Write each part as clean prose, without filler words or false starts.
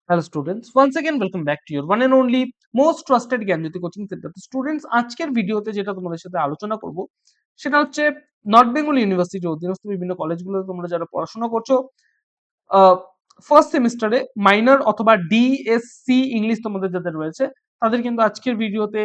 Hello students, once again welcome back to your one and only most trusted Gyanjyoti coaching centre. তো students, আজকের ভিডিওতে যেটা তোমাদের সাথে আলোচনা করব সেটা হচ্ছে নর্থ বেঙ্গল ইউনিভার্সিটির অধীনস্থ বিভিন্ন কলেজগুলোতে তোমরা যারা পড়াশোনা করছো ফার্স্ট সেমিস্টারে মাইনর অথবা ডিএসসি ইংলিশ তোমাদের যাদের রয়েছে, তাদের কিন্তু আজকের ভিডিওতে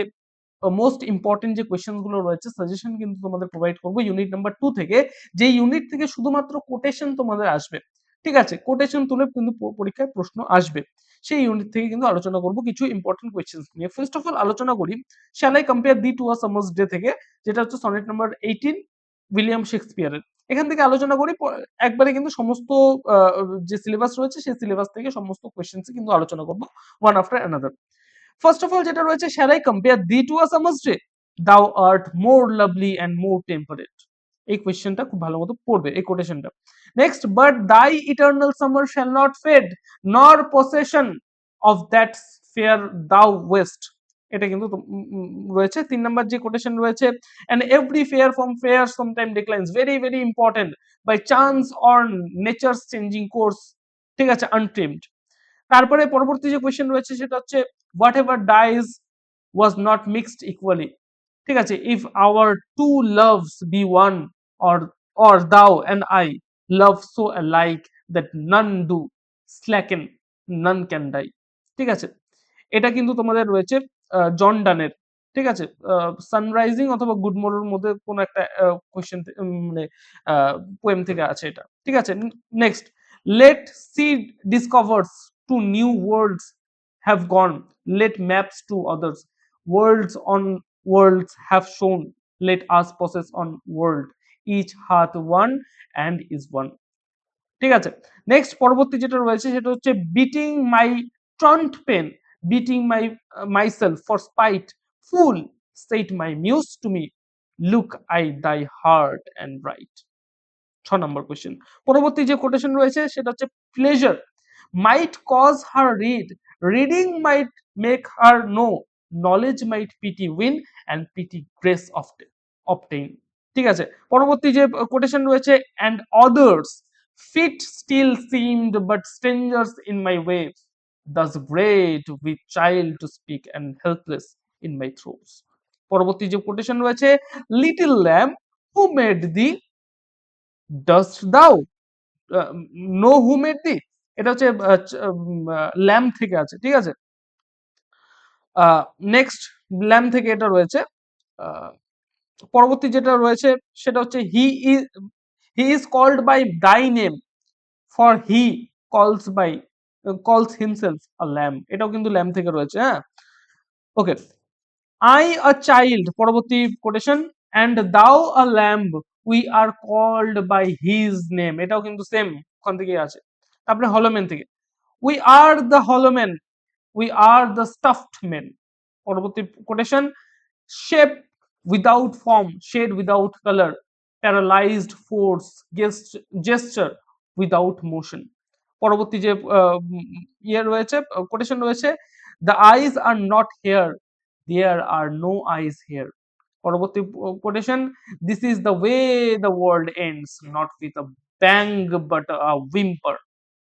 মোস্ট ইম্পর্টেন্ট যে কোয়েশ্চেন গুলো রয়েছে সাজেশন কিন্তু তোমাদের প্রোভাইড করবো ইউনিট নাম্বার 2 থেকে। যে ইউনিট থেকে শুধুমাত্র কোটেশন তোমাদের আসবে, ঠিক আছে, কোটেশন তুলে কিন্তু পরীক্ষায় প্রশ্ন আসবে, সেই ইউনিট থেকে কিন্তু আলোচনা করব কিছু ইম্পর্টেন্ট কোয়েশ্চেন নিয়ে। ফার্স্ট অফ অল আলোচনা করি shall I compare thee to a summer's day থেকে, যেটা হচ্ছে সনেট নাম্বার 18 উইলিয়াম শেক্সপিয়ারের। এখান থেকে আলোচনা করি একবারে কিন্তু সমস্ত যে সিলেবাস রয়েছে সেই সিলেবাস থেকে সমস্ত কোয়েশ্চেন্স কিন্তু আলোচনা করব one after another. First of all যেটা রয়েছে, shall I compare thee to a summer's day, thou art more lovely and more temperate. এই কোয়েশ্চেনটা খুব ভালো মতো পড়বে, এই কোটেশনটা। Next, but thy eternal summer shall not fade, nor possession of that fair thou ow'st. এটা কিন্তু রয়েছে 3 নাম্বার যে কোটেশন রয়েছে, and every fair from fair sometime declines, very very important, by chance or nature's changing course, ঠিক আছে, untamed। তারপরে পরবর্তী যে কোয়েশ্চেন রয়েছে সেটা হচ্ছে whatever dies was not mixed equally, ঠিক আছে, if our two loves be one, or or thou and I love so alike that none do slacken, none can die. ঠিক আছে, এটা কিন্তু তোমাদের রয়েছে জন ডানের, ঠিক আছে, সানরাইজিং অথবা গুড মোরোর মধ্যে কোনো একটা কোয়েশ্চেন মানে পোয়েম থেকে আছে এটা, ঠিক আছে। Next, let seed discovers to new worlds have gone, let maps to others, worlds on worlds have shown, let us possess on world, each hath one and is one। ঠিক আছে, next পরবর্তী যেটা রয়েছে সেটা হচ্ছে biting my truant pen, beating my myself for spite, fool said my muse to me, look I thy heart and write। 6 number question. পরবর্তী যে quotation রয়েছে সেটা হচ্ছে pleasure might cause her read, reading might make her know, knowledge might pity win and pity grace obtain. ঠিক আছে, পরবর্তী যে quotation রয়েছে, and others feet still seemed but strangers in my way, thus great with child to speak and helpless in my throats। পরবর্তী যে quotation রয়েছে, little lamb who made the, dost thou know who made thee। এটা হচ্ছে lamb থেকে আছে, ঠিক আছে। Next, lamb থেকে এটা রয়েছে। পরবর্তী যেটা রয়েছে সেটা হচ্ছে হি ইজ কল্ড বাই দাই নেম, ফর হি কলস হিমসেলফ আ ল্যাম্ব। এটাও কিন্তু ল্যাম্ব থেকে রয়েছে, হ্যাঁ। ওকে, I a child, পরবর্তী quotation, and thou a lamb, we are called by his name। এটাও কিন্তু সেম ওখান থেকে আছে। তারপরে হলোম্যান থেকে, we are the hollow men, we are the stuffed men। পরবর্তী quotation, shape without form, shade without color, paralyzed force, gesture without motion। পরবর্তী যে ইয়ে রয়েছে, কোটেশন রয়েছে, the eyes are not here, there are no eyes here। পরবর্তী quotation, this is the way the world ends, not with a bang but a whimper।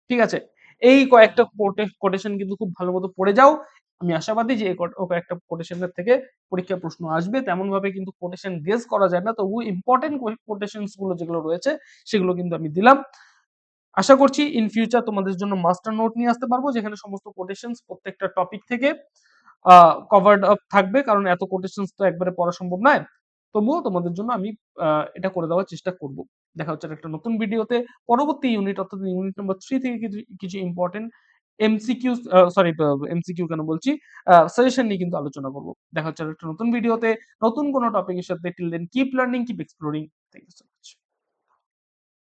ঠিক আছে, এই কয়েকটা কোটেশন কিন্তু খুব ভালো মতো পড়ে যাও। আমি আশাবাদী যে এই কয়েকটা কোটেশনের থেকে পরীক্ষায় প্রশ্ন আসবে। তেমন ভাবে কিন্তু কোটেশন গেস করা যায় না, তবু ইম্পর্টেন্ট কোটেশনস গুলো যেগুলো রয়েছে সেগুলো কিন্তু আমি দিলাম। আশা করছি ইন ফিউচার তোমাদের জন্য মাস্টার নোট নিয়ে আসতে পারবো, যেখানে সমস্ত কোটেশনস প্রত্যেকটা টপিক থেকে কভার্ড আপ থাকবে, কারণ এত কোটেশনস তো একবারে পড়া সম্ভব নয়। তবুও তোমাদের জন্য আমি এটা করে দেওয়ার চেষ্টা করব। দেখা হচ্ছে একটা নতুন ভিডিওতে। পরবর্তী ইউনিট অর্থাৎ ইউনিট নাম্বার 3 থেকে কিছু ইম্পর্টেন্ট এমসিকিউ, সরি এমসিকিউ কেন বলছি, সাজেশন নিয়ে কিন্তু আলোচনা করব। দেখা হচ্ছে একটা নতুন ভিডিওতে নতুন কোনো টপিকের সাথে। Till then keep learning, keep exploring. Thank you so much.